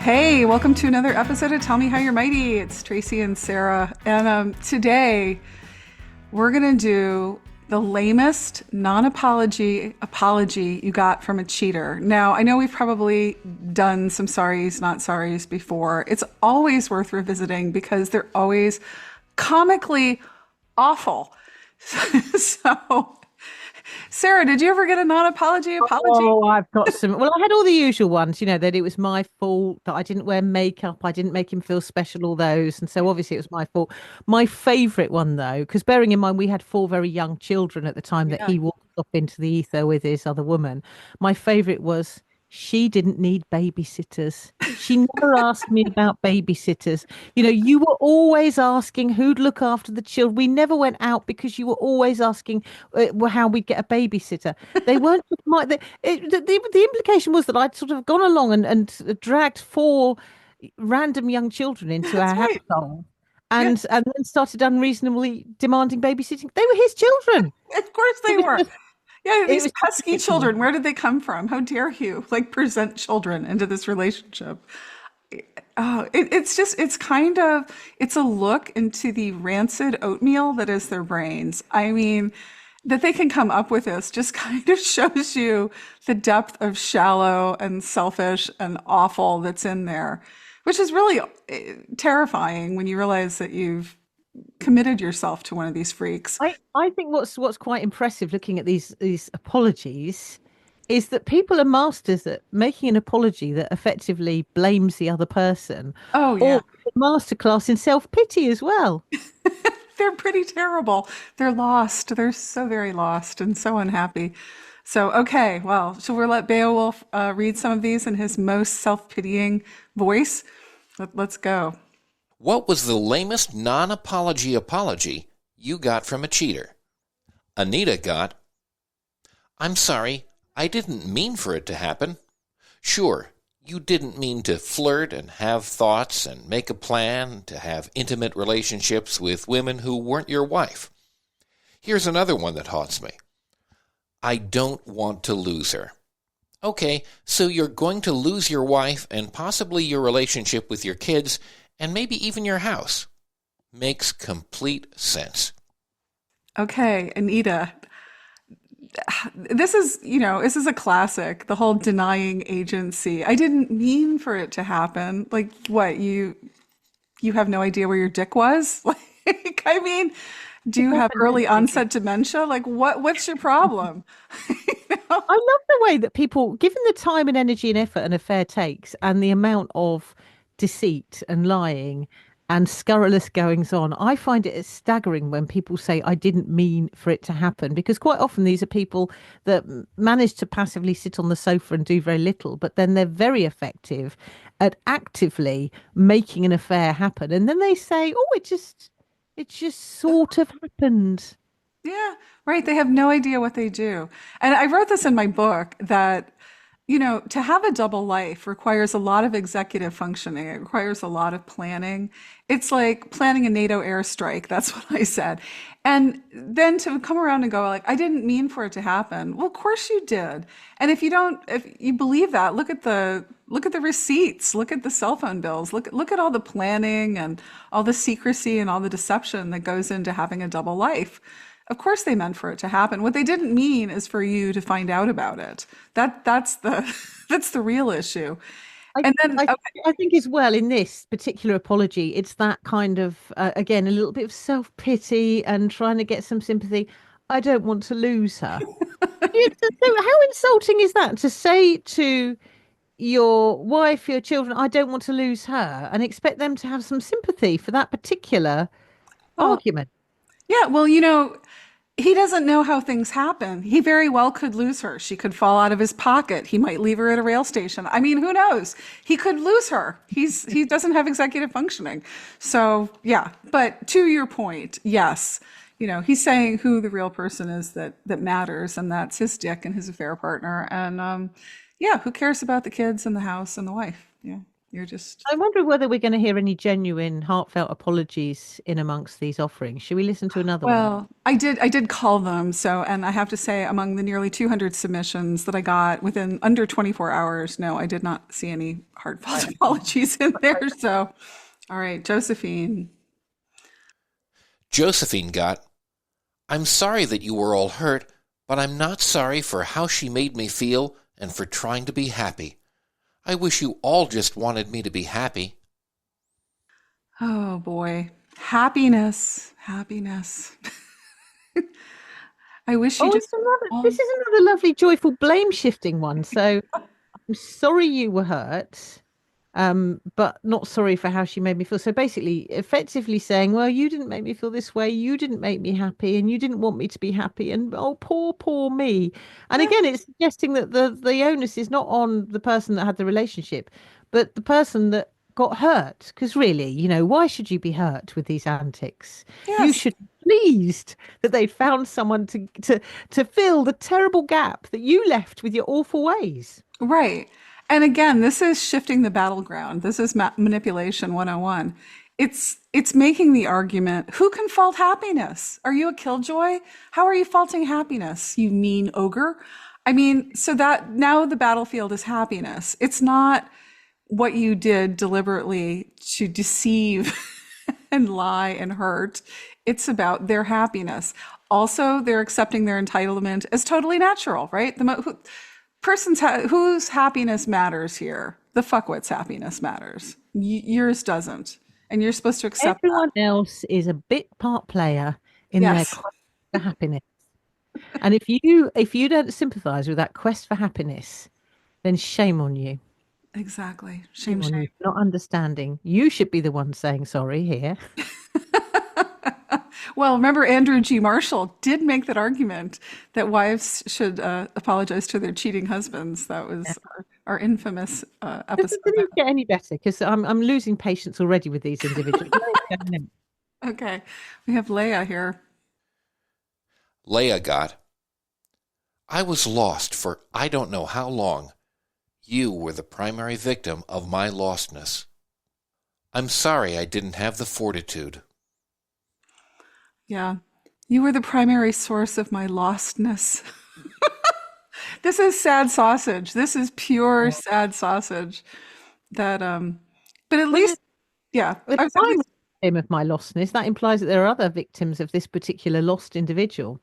Hey, welcome to another episode of Tell Me How You're Mighty. It's Tracy and Sarah. And today we're going to do the lamest non-apology you got from a cheater. Now, I know we've probably done some sorries, not sorries before. It's always worth revisiting because they're always comically awful. So, Sarah, did you ever get a non-apology? Oh, I've got some. Well, I had all the usual ones, that it was my fault, that I didn't wear makeup, I didn't make him feel special, all those. And so obviously it was my fault. My favorite one, though, because bearing in mind we had four very young children at the time that Yeah. he walked off into the ether with his other woman, my favorite was she didn't need babysitters. She never asked me about babysitters. You were always asking who'd look after the children. We never went out because you were always asking how we'd get a babysitter. They weren't just the implication was that I'd sort of gone along and dragged four random young children into That's our right. household Yeah, and then started unreasonably demanding babysitting. They were his children. of course It they was were. just Yeah, it these was just pesky ridiculous. children, where did they come from? How dare you present children into this relationship? Oh, it's a look into the rancid oatmeal that is their brains. I mean, that they can come up with this just kind of shows you the depth of shallow and selfish and awful that's in there, which is really terrifying when you realize that you've committed yourself to one of these freaks. I think what's quite impressive looking at these apologies is that people are masters at making an apology that effectively blames the other person, Oh, or yeah. masterclass in self-pity as well. They're pretty terrible. They're lost. They're so very lost and so unhappy. So, okay, well, shall we let Beowulf read some of these in his most self-pitying voice? Let's go. What was the lamest non-apology apology you got from a cheater? Anita got, I'm sorry, I didn't mean for it to happen. Sure, you didn't mean to flirt and have thoughts and make a plan to have intimate relationships with women who weren't your wife. Here's another one that haunts me. I don't want to lose her. Okay, so you're going to lose your wife and possibly your relationship with your kids and maybe even your house. Makes complete sense. Okay, Anita, this is a classic, the whole denying agency. I didn't mean for it to happen. Like, what, you have no idea where your dick was? Like, I mean, do you have early onset dementia? Like, what's your problem? You know? I love the way that people, given the time and energy and effort an affair takes and the amount of deceit and lying and scurrilous goings on, I find it staggering when people say, I didn't mean for it to happen, because quite often these are people that manage to passively sit on the sofa and do very little, but then they're very effective at actively making an affair happen. And then they say, oh, it just sort of happened. Yeah, right. They have no idea what they do. And I wrote this in my book that, to have a double life requires a lot of executive functioning. It requires a lot of planning. It's like planning a NATO airstrike. That's what I said. And then to come around and go like, I didn't mean for it to happen. Well, of course you did. And if you believe that, look at the receipts, look at the cell phone bills, look at all the planning and all the secrecy and all the deception that goes into having a double life. Of course they meant for it to happen. What they didn't mean is for you to find out about it. That's the that's the real issue. I, And then I, I think as well in this particular apology, it's that kind of again a little bit of self pity and trying to get some sympathy. I don't want to lose her. So how insulting is that to say to your wife, your children, I don't want to lose her, and expect them to have some sympathy for that particular well, argument? yeah, well, he doesn't know how things happen. He very well could lose her. She could fall out of his pocket. He might leave her at a rail station. I mean, who knows? He could lose her. He doesn't have executive functioning. So, yeah. But to your point, yes. He's saying who the real person is that matters, and that's his dick and his affair partner. And yeah, who cares about the kids and the house and the wife? Yeah. You're just, I'm wondering whether we're going to hear any genuine, heartfelt apologies in amongst these offerings. Should we listen to another one? well, I did call them. So, and I have to say, among the nearly 200 submissions that I got within under 24 hours, no, I did not see any heartfelt Right. apologies in there. So, all right, Josephine. Josephine got, I'm sorry that you were all hurt, but I'm not sorry for how she made me feel and for trying to be happy. I wish you all just wanted me to be happy. Oh boy. Happiness. Happiness. I wish you Oh, just this all, is another lovely, joyful, blame shifting one. So I'm sorry you were hurt, but not sorry for how she made me feel. So basically, effectively saying, well, you didn't make me feel this way, you didn't make me happy, and you didn't want me to be happy, and oh, poor, poor me. And yeah, again, it's suggesting that the onus is not on the person that had the relationship, but the person that got hurt. Because really, why should you be hurt with these antics? You yes, should be pleased that they'd found someone to fill the terrible gap that you left with your awful ways. right. And again, this is shifting the battleground. This is manipulation 101. It's making the argument, who can fault happiness? Are you a killjoy? How are you faulting happiness, you mean ogre? I mean, so that now the battlefield is happiness. It's not what you did deliberately to deceive and lie and hurt. It's about their happiness. Also, they're accepting their entitlement as totally natural, right? Whose happiness matters here. The fuckwit's happiness matters. Yours doesn't, and you're supposed to accept that. Everyone else is a bit part player in their Yes, quest for happiness. And if you don't sympathize with that quest for happiness, then shame on you. exactly. Shame, Shame on shame. you for not understanding. You should be the one saying sorry here. Well, remember Andrew G. Marshall did make that argument that wives should apologize to their cheating husbands. That was our infamous Does episode. it get any better? Because I'm losing patience already with these individuals. Okay, we have Leah here. Leah got, I was lost for I don't know how long. You were the primary victim of my lostness. I'm sorry I didn't have the fortitude. Yeah, you were the primary source of my lostness. This is sad sausage. This is pure sad sausage. That but at Well, least yeah, if I was at I'm least a victim of my lostness, that implies that there are other victims of this particular lost individual.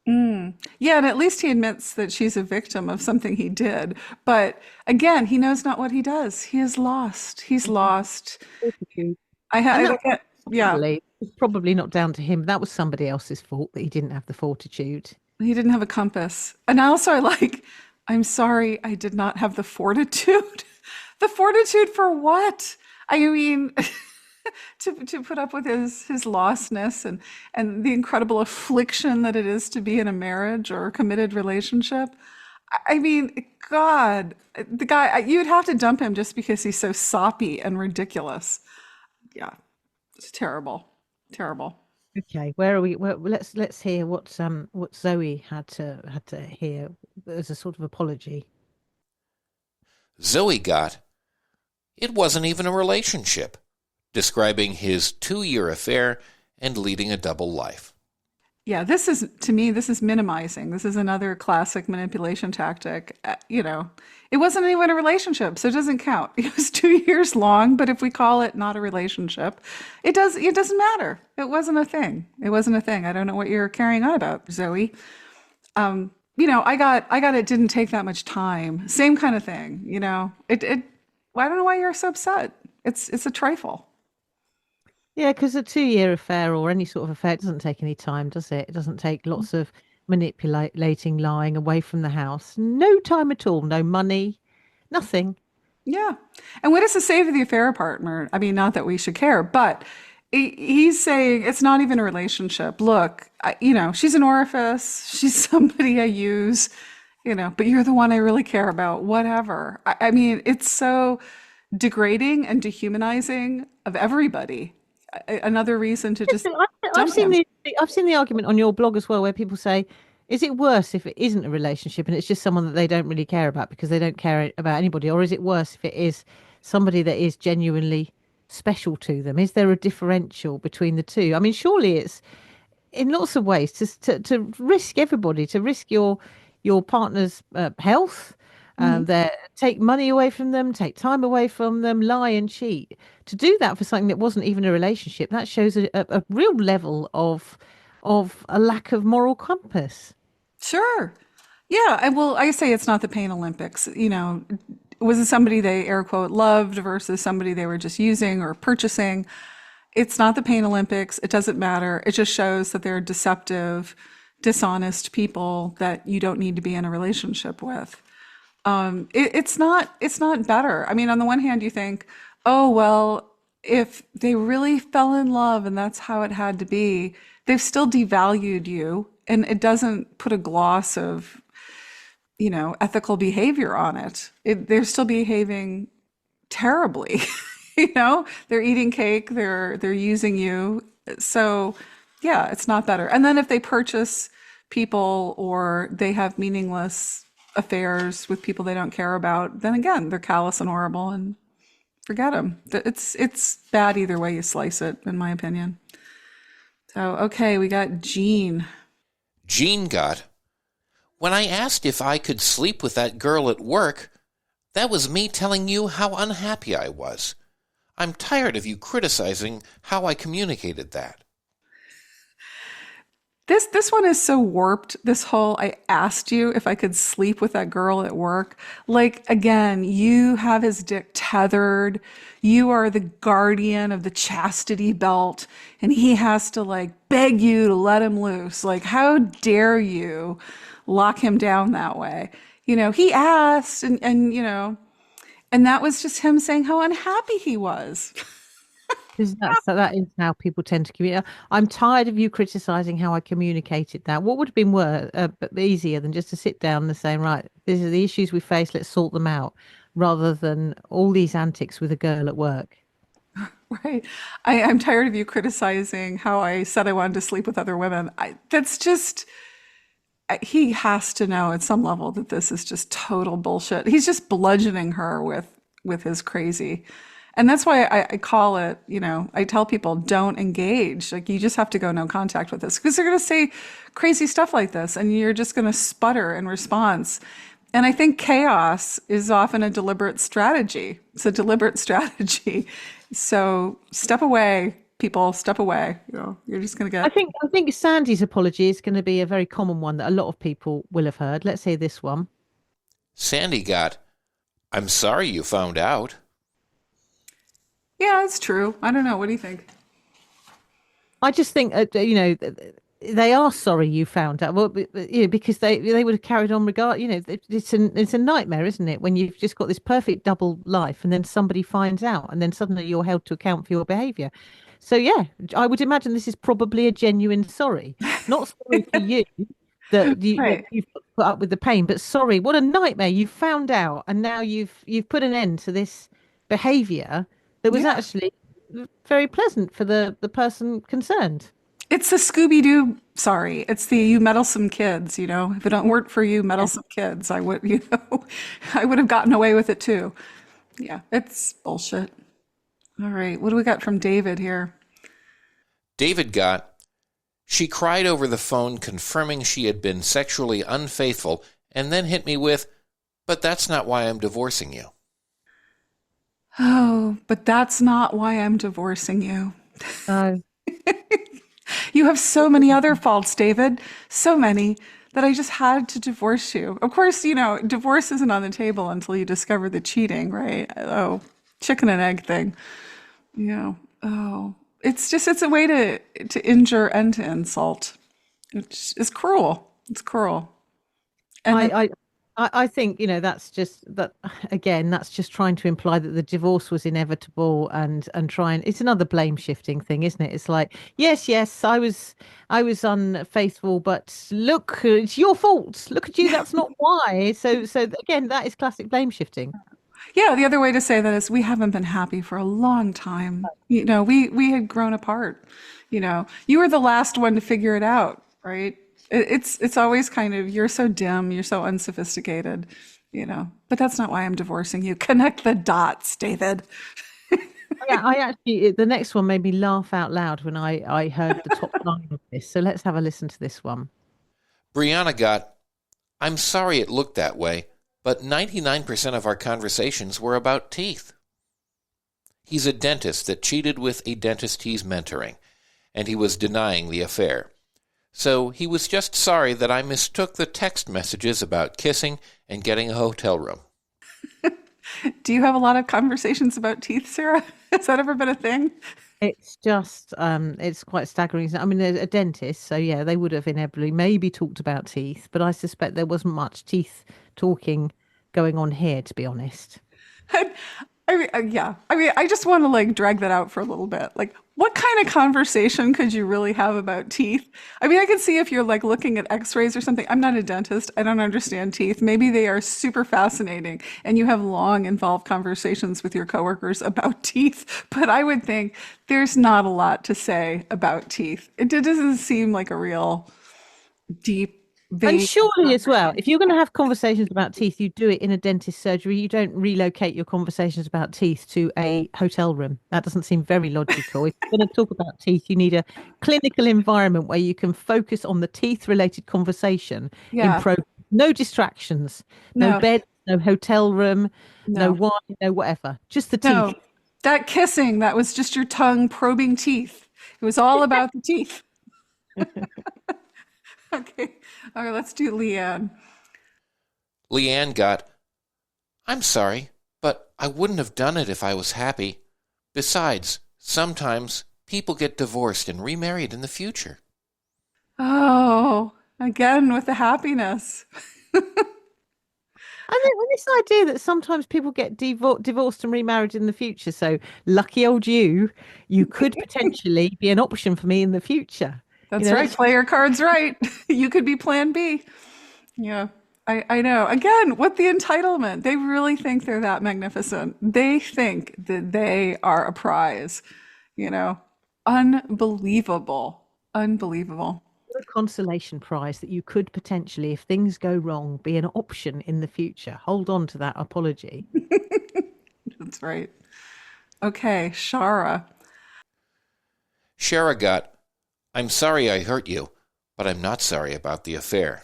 yeah, and at least he admits that she's a victim of something he did. But again, he knows not what he does. He is lost. He's lost. Fortitude. I And don't get yeah. probably not down to him. That was somebody else's fault that he didn't have the fortitude. He didn't have a compass. And also I like, I'm sorry I did not have the fortitude. The fortitude for what? I mean, to put up with his lostness and the incredible affliction that it is to be in a marriage or a committed relationship. I mean, God, the guy, you'd have to dump him just because he's so soppy and ridiculous. Yeah, it's terrible. Terrible. Okay, where are we? Let's hear what Zoe had to hear as a sort of apology. Zoe got, it wasn't even a relationship, describing his 2-year affair and leading a double life. Yeah, this is, to me, this is minimizing. This is another classic manipulation tactic. It wasn't even a relationship, so it doesn't count. It was 2 years long, but if we call it not a relationship, it doesn't matter. It wasn't a thing. It wasn't a thing. I don't know what you're carrying on about, Zoe. I got it didn't take that much time. Same kind of thing, I don't know why you're so upset. It's a trifle. Yeah, because a 2-year affair or any sort of affair doesn't take any time, does it? It doesn't take lots of manipulating, lying away from the house. No time at all. No money. Nothing. Yeah. And what does it say to the affair partner? I mean, not that we should care, but he's saying it's not even a relationship. Look, she's an orifice. She's somebody I use, but you're the one I really care about, whatever. I mean, it's so degrading and dehumanizing of everybody. Another reason to just Listen, I've dump seen him. I've seen the argument on your blog as well, where people say, "Is it worse if it isn't a relationship and it's just someone that they don't really care about because they don't care about anybody, or is it worse if it is somebody that is genuinely special to them? Is there a differential between the two? I mean, surely it's in lots of ways to risk everybody, to risk your partner's health, Mhm. their take money away from them, take time away from them, lie and cheat. To do that for something that wasn't even a relationship, that shows a real level of a lack of moral compass. Sure. Yeah, I say it's not the pain Olympics. Was it somebody they air quote loved versus somebody they were just using or purchasing? It's not the pain Olympics. It doesn't matter. It just shows that they're deceptive, dishonest people that you don't need to be in a relationship with. It's not better. I mean, on the one hand, you think, oh, well, if they really fell in love and that's how it had to be, they've still devalued you. And it doesn't put a gloss of, ethical behavior on it. They're still behaving terribly. They're eating cake, they're using you. So, yeah, it's not better. And then if they purchase people or they have meaningless affairs with people they don't care about, then again, they're callous and horrible and forget them. It's bad either way you slice it, in my opinion. So, okay, we got Jean. Jean got, when I asked if I could sleep with that girl at work, that was me telling you how unhappy I was. I'm tired of you criticizing how I communicated that. This one is so warped. This whole I asked you if I could sleep with that girl at work. Like again, you have his dick tethered. You are the guardian of the chastity belt and he has to like beg you to let him loose. Like how dare you lock him down that way? He asked and that was just him saying how unhappy he was. Because that is how people tend to communicate. I'm tired of you criticizing how I communicated that. What would have been easier than just to sit down and say, right, these are the issues we face, let's sort them out, rather than all these antics with a girl at work. Right. I'm tired of you criticizing how I said I wanted to sleep with other women. That's just, he has to know at some level that this is just total bullshit. He's just bludgeoning her with his crazy. And that's why I call it, I tell people don't engage. Like you just have to go no contact with this because they're going to say crazy stuff like this and you're just going to sputter in response. And I think chaos is often a deliberate strategy. It's a deliberate strategy. So step away, people, step away. You're just going to get. I think Sandy's apology is going to be a very common one that a lot of people will have heard. Let's say this one. Sandy got, I'm sorry you found out. Yeah, it's true. I don't know. What do you think? I just think they are sorry you found out. Well, because they would have carried on regard. It's a nightmare, isn't it? When you've just got this perfect double life, and then somebody finds out, and then suddenly you're held to account for your behaviour. So yeah, I would imagine this is probably a genuine sorry, not sorry for you that Right. you've put up with the pain, but sorry, what a nightmare! You found out, and now you've put an end to this behaviour that was Yeah. actually very pleasant for the person concerned. It's the Scooby Doo. Sorry, it's the you meddlesome kids. If it don't work for you, meddlesome kids, I would, I would have gotten away with it too. Yeah, it's bullshit. All right, what do we got from David here? David got, she cried over the phone confirming she had been sexually unfaithful and then hit me with, but that's not why I'm divorcing you. Oh, but that's not why I'm divorcing you. No. You have so many other faults, David. So many that I just had to divorce you. Of course, divorce isn't on the table until you discover the cheating, right? Oh, chicken and egg thing. Oh, it's a way to injure and to insult. It's cruel. It's cruel. And then, I, I I think, that's just that again, that's just trying to imply that the divorce was inevitable and trying it's another blame shifting thing, isn't it? It's like, yes, I was unfaithful, but look, it's your fault. Look at you, that's not why. So again, that is classic blame shifting. yeah, the other way to say that is we haven't been happy for a long time. We had grown apart. You were the last one to figure it out, right? It's always kind of you're so dim, you're so unsophisticated. But that's not why I'm divorcing you. Connect the dots, David. Yeah, I actually, the next one made me laugh out loud when I heard the top line of this. So let's have a listen to this one. Brianna got, I'm sorry it looked that way, but 99% of our conversations were about teeth. He's a dentist that cheated with a dentist he's mentoring, and he was denying the affair. So he was just sorry that I mistook the text messages about kissing and getting a hotel room. Do you have a lot of conversations about teeth, Sarah? Has that ever been a thing? It's just, it's quite staggering. I mean, they're a dentist, so yeah, they would have inevitably maybe talked about teeth, but I suspect there wasn't much teeth talking going on here, to be honest. I mean, yeah. I mean, I just want to like drag that out for a little bit. Like, what kind of conversation could you really have about teeth? I mean, I can see if you're like looking at x-rays or something. I'm not a dentist. I don't understand teeth. Maybe they are super fascinating and you have long, involved conversations with your coworkers about teeth. But I would think there's not a lot to say about teeth. It doesn't seem like a real deep, And vague surely as well, if conversation. you're going to have conversations about teeth, you do it in a dentist surgery. You don't relocate your conversations about teeth to a hotel room. That doesn't seem very logical. If you're going to talk about teeth, you need a clinical environment where you can focus on the teeth-related conversation in Yeah. pro. No distractions, no No, bed, no hotel room, no no. wine, no whatever. Just the teeth. No, that kissing, that was just your tongue probing teeth. It was all about the teeth. Okay. All right, let's do Leanne. Leanne got, I'm sorry, but I wouldn't have done it if I was happy. Besides, sometimes people get divorced and remarried in the future. Oh, again with the happiness. And then this idea that sometimes people get divorced and remarried in the future. So lucky old you, you could potentially be an option for me in the future. You That's know, right. let's Play your cards right. You could be plan B. Yeah, I know. Again, with the entitlement, they really think they're that magnificent. They think that they are a prize, you know. Unbelievable. Unbelievable. do a consolation prize that you could potentially, if things go wrong, be an option in the future. Hold on to that apology. That's right. Okay, Shara. Shara got, I'm sorry I hurt you, but I'm not sorry about the affair.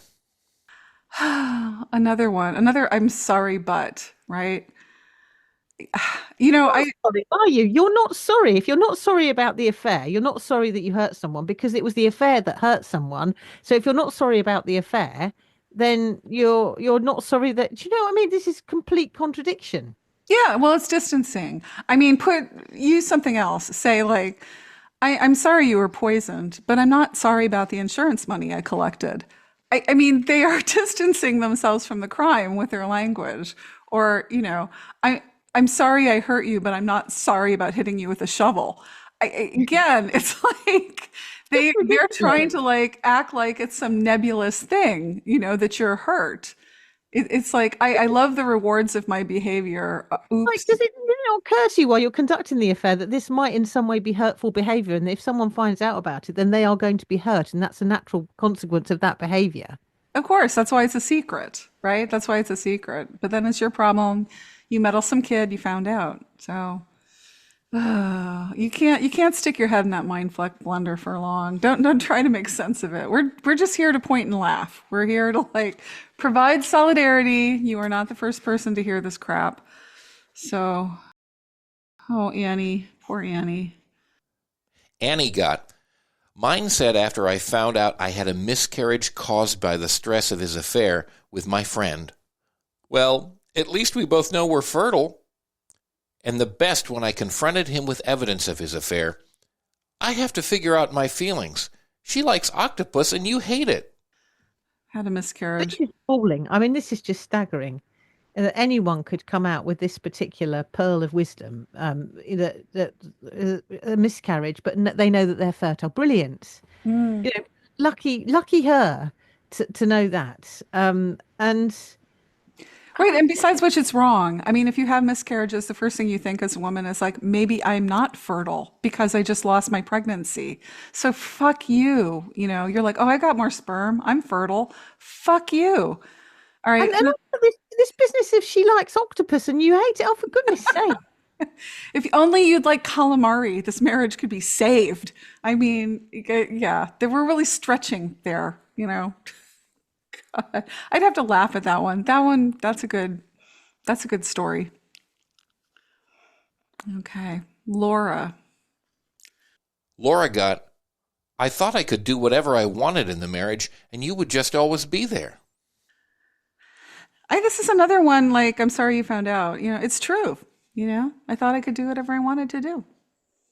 Another one. Another I'm sorry, but, right? Not I sorry, are you? You're not sorry. If you're not sorry about the affair, you're not sorry that you hurt someone because it was the affair that hurt someone. So if you're not sorry about the affair, then you're not sorry that, do you know what I mean? This is complete contradiction. yeah, well, it's distancing. I mean, use something else. Say like, I'm sorry you were poisoned, but I'm not sorry about the insurance money I collected. I mean, they are distancing themselves from the crime with their language. Or, I'm sorry I hurt you, but I'm not sorry about hitting you with a shovel. Again, it's like It's they're ridiculous. trying to like act like it's some nebulous thing, that you're hurt. It's like I love the rewards of my behavior. Like, Oops. does it not occur to you while you're conducting the affair that this might in some way be hurtful behavior? And if someone finds out about it, then they are going to be hurt. And that's a natural consequence of that behavior. Of course, that's why it's a secret, right? That's why it's a secret. But then it's your problem. You meddlesome kid, you found out. So you can't stick your head in that mind fleck blender for long. Don't try to make sense of it. We're just here to point and laugh. We're here to like provide solidarity. You are not the first person to hear this crap. So, oh Annie, poor Annie. Annie got, mine said after I found out I had a miscarriage caused by the stress of his affair with my friend. Well, at least we both know we're fertile. And the best when I confronted him with evidence of his affair. I have to figure out my feelings. She likes octopus and you hate it. Had a miscarriage. This is falling. I mean, this is just staggering. That anyone could come out with this particular pearl of wisdom, that a miscarriage, but they know that they're fertile. Brilliant. Mm. You know, lucky her to know that. And Right, and besides which, it's wrong. I mean, if you have miscarriages, the first thing you think as a woman is like, maybe I'm not fertile because I just lost my pregnancy. So fuck you. You're like, oh, I got more sperm. I'm fertile. Fuck you. All right. And also this business, if she likes octopus and you hate it, oh, for goodness sake. If only you'd like calamari, this marriage could be saved. I mean, yeah, they were really stretching there, you know. I'd have to laugh at that one. That's a good story. Okay. Laura. Laura got, I thought I could do whatever I wanted in the marriage, and you would just always be there. This is another one like, I'm sorry you found out. You know, it's true. You know, I thought I could do whatever I wanted to do.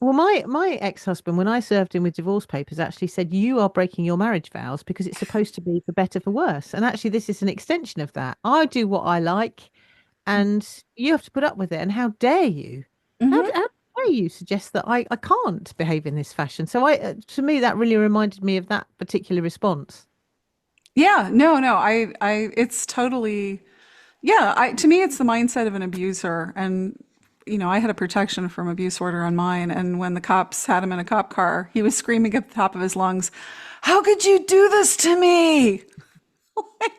Well, my ex-husband, when I served him with divorce papers, actually said, you are breaking your marriage vows because it's supposed to be for better, for worse. And actually, this is an extension of that. I do what I like, and you have to put up with it. And how dare you? Hmm. How dare you suggest that I can't behave in this fashion? So to me, that really reminded me of that particular response. Yeah, no, it's totally, yeah, to me, it's the mindset of an abuser. And, you know, I had a protection from abuse order on mine. And when the cops had him in a cop car, he was screaming at the top of his lungs, "How could you do this to me?" Like,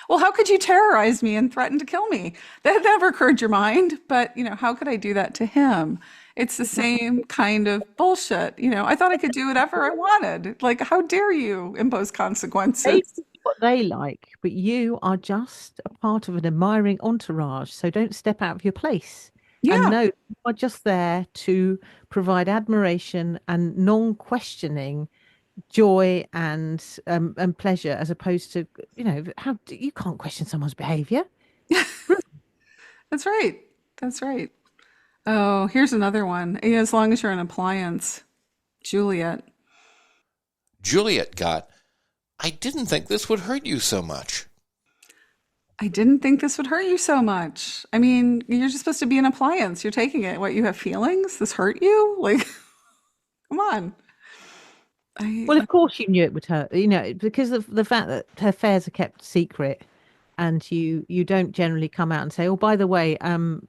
well, how could you terrorize me and threaten to kill me? That never occurred to your mind. But, you know, how could I do that to him? It's the same kind of bullshit. You know, I thought I could do whatever I wanted. Like, how dare you impose They consequences? do what they like, but you are just a part of an admiring entourage. So don't step out of your place. And Yeah. know you are just there to provide admiration and non-questioning joy and pleasure, as opposed to, you can't question someone's behavior. That's right. That's right. Oh, here's another one. Yeah, as long as you're an appliance, Juliet. Juliet got, I didn't think this would hurt you so much. I didn't think this would hurt you so much. I mean, you're just supposed to be an appliance. You're taking it. What, you have feelings? This hurt you? Like, come on. Well, I of course you knew it would hurt, because of the fact that her affairs are kept secret, and you don't generally come out and say, "Oh, by the way, I'm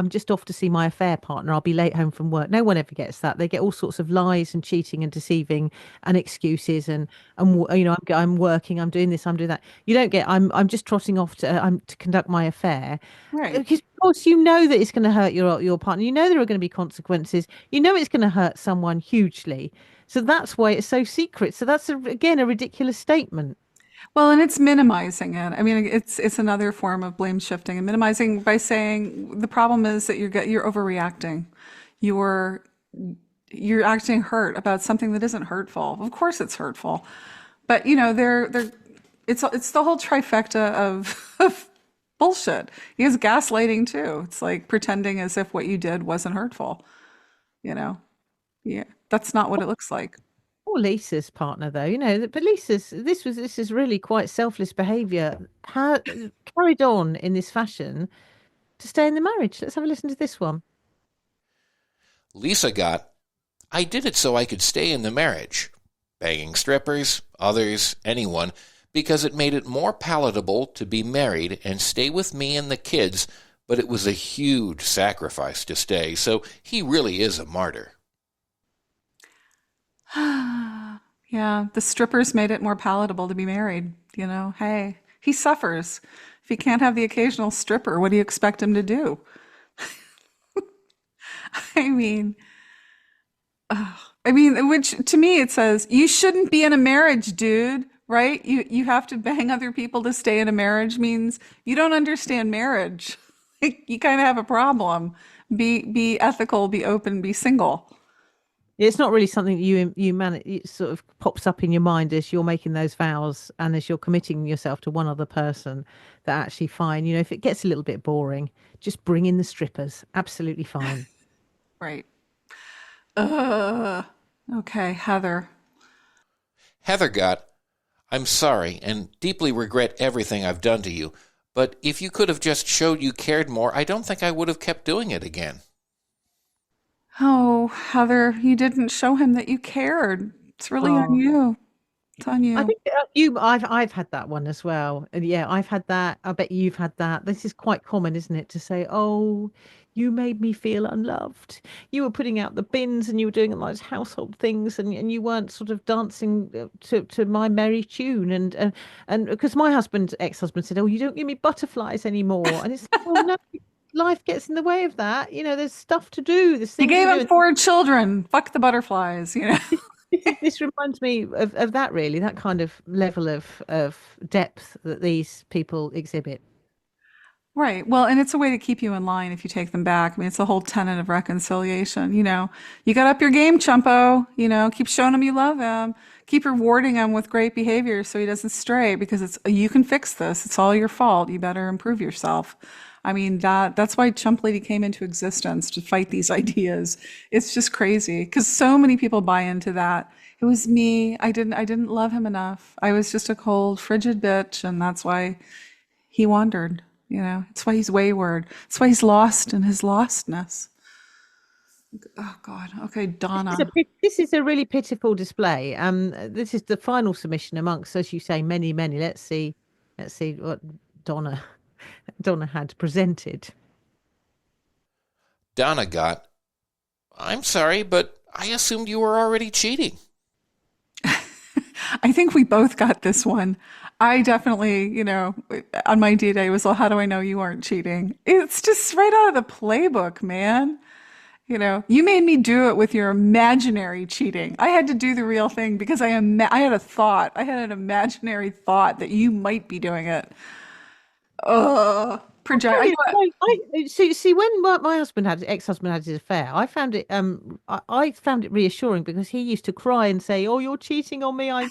just off to see my affair partner. I'll be late home from work." No one ever gets that. They get all sorts of lies and cheating and deceiving and excuses I'm working, I'm doing this, I'm doing that. You don't get, I'm just trotting off to conduct my affair. right. Because of course you know that it's going to hurt your partner. You know there are going to be consequences. You know it's going to hurt someone hugely. So that's why it's so secret. So that's again a ridiculous statement. Well, and it's minimizing it. I mean, it's another form of blame shifting and minimizing by saying the problem is that you're overreacting. You're you're acting hurt about something that isn't hurtful. Of course, it's hurtful, but you know, it's the whole trifecta of bullshit. He has gaslighting too. It's like pretending as if what you did wasn't hurtful. You know, yeah, that's not what it looks like. Or Lisa's partner, though, but this is really quite selfless behaviour. How carried on in this fashion to stay in the marriage? Let's have a listen to this one. Lisa got, I did it so I could stay in the marriage. Banging strippers, others, anyone, because it made it more palatable to be married and stay with me and the kids, but it was a huge sacrifice to stay, so he really is a martyr. Yeah, the strippers made it more palatable to be married. You know, hey, he suffers. If he can't have the occasional stripper, what do you expect him to do? I mean, which to me it says you shouldn't be in a marriage, dude. Right? You have to bang other people to stay in a marriage means you don't understand marriage. You kind of have a problem. Be ethical, be open, be single. It's not really something that you manage. It sort of pops up in your mind as you're making those vows and as you're committing yourself to one other person. That actually fine. If it gets a little bit boring, just bring in the strippers. Absolutely fine. Right. Uh, okay, Heather. Heather got, I'm sorry and deeply regret everything I've done to you, but if you could have just showed you cared more, I don't think I would have kept doing it again. Oh, Heather, you didn't show him that you cared. It's really on Oh, you. It's on I you. think I've had that one as well. And yeah, I've had that. I bet you've had that. This is quite common, isn't it? To say, "Oh, you made me feel unloved. You were putting out the bins and you were doing all those household things and you weren't sort of dancing to my merry tune." And because my ex-husband said, "Oh, you don't give me butterflies anymore." And it's like, well, no, life gets in the way of that. There's stuff to do. There's You things gave to him do. 4 children. Fuck the butterflies, you know? This reminds me of that really, that kind of level of depth that these people exhibit. Right. Well, and it's a way to keep you in line if you take them back. I mean, it's a whole tenet of reconciliation. You got up your game, chumpo. Keep showing him you love him. Keep rewarding him with great behavior so he doesn't stray because you can fix this. It's all your fault. You better improve yourself. I mean, that's why Chump Lady came into existence to fight these ideas. It's just crazy because so many people buy into that. It was me. I didn't love him enough. I was just a cold, frigid bitch, and that's why he wandered. It's why he's wayward. It's why he's lost in his lostness. Oh God. Okay, Donna. This is a really pitiful display. This is the final submission amongst, as you say, many, many. Let's see what Donna Donna had presented. Donna got, I'm sorry, but I assumed you were already cheating. I think we both got this one. I definitely, on my D-Day was, well, how do I know you aren't cheating? It's just right out of the playbook, man. You made me do it with your imaginary cheating. I had to do the real thing because I had a thought. I had an imaginary thought that you might be doing it. Project. See, when my ex-husband had his affair, I found it I found it reassuring because he used to cry and say, "Oh, you're cheating on me. I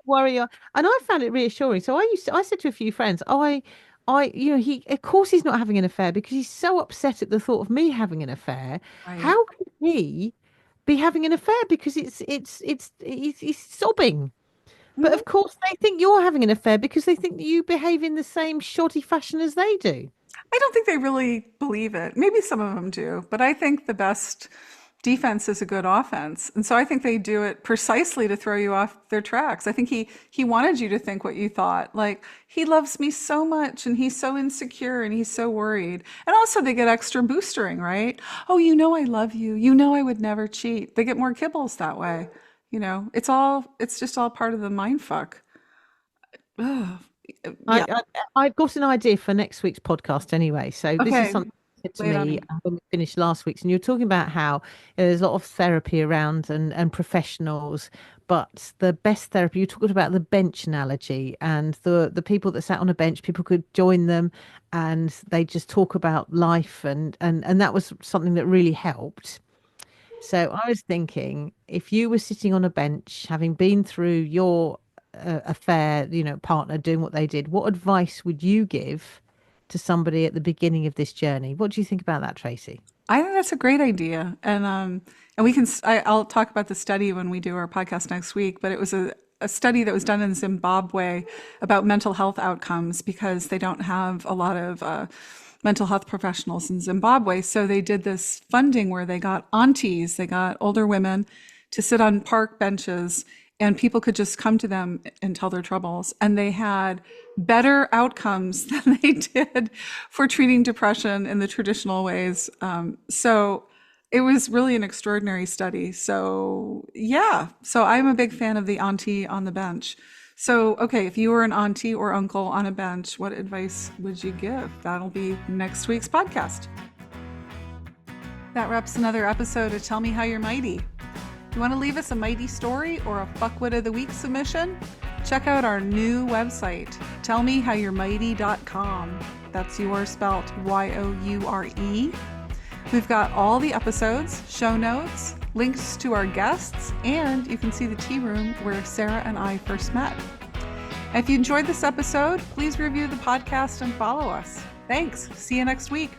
worry," and I found it reassuring. So I said to a few friends, he, of course, he's not having an affair because he's so upset at the thought of me having an affair. Right. How could he be having an affair? Because he's sobbing. But Mhm. of course, they think you're having an affair because they think that you behave in the same shoddy fashion as they do. I don't think they really believe it. Maybe some of them do, but I think the best defense is a good offense. And so I think they do it precisely to throw you off their tracks. I think he wanted you to think what you thought. Like, he loves me so much and he's so insecure and he's so worried. And also they get extra boostering, right? Oh, I love you. I would never cheat. They get more kibbles that way. It's just all part of the mind fuck. Ugh. I, Yeah. I I've got an idea for next week's podcast anyway. So this is Okay. something you said to Lay it on me me. when we finished last week's, and you're talking about how there's a lot of therapy around and professionals, but the best therapy, you're talking about the bench analogy and the people that sat on a bench, people could join them and they just talk about life and that was something that really helped. So I was thinking, if you were sitting on a bench, having been through your affair, partner doing what they did, what advice would you give to somebody at the beginning of this journey? What do you think about that, Tracy? I think that's a great idea, and we can. I'll talk about the study when we do our podcast next week. But it was a study that was done in Zimbabwe about mental health outcomes because they don't have a lot of mental health professionals in Zimbabwe. So they did this funding where they got aunties, they got older women to sit on park benches and people could just come to them and tell their troubles. And they had better outcomes than they did for treating depression in the traditional ways. So it was really an extraordinary study. So, yeah. So I'm a big fan of the auntie on the bench. So, okay, if you were an auntie or uncle on a bench, what advice would you give? That'll be next week's podcast. That wraps another episode of Tell Me How You're Mighty. You want to leave us a mighty story or a fuckwit of the week submission? Check out our new website, tellmehowyourmighty.com. That's yours spelled Youre. We've got all the episodes, show notes, links to our guests, and you can see the tea room where Sarah and I first met. If you enjoyed this episode, please review the podcast and follow us. Thanks. See you next week.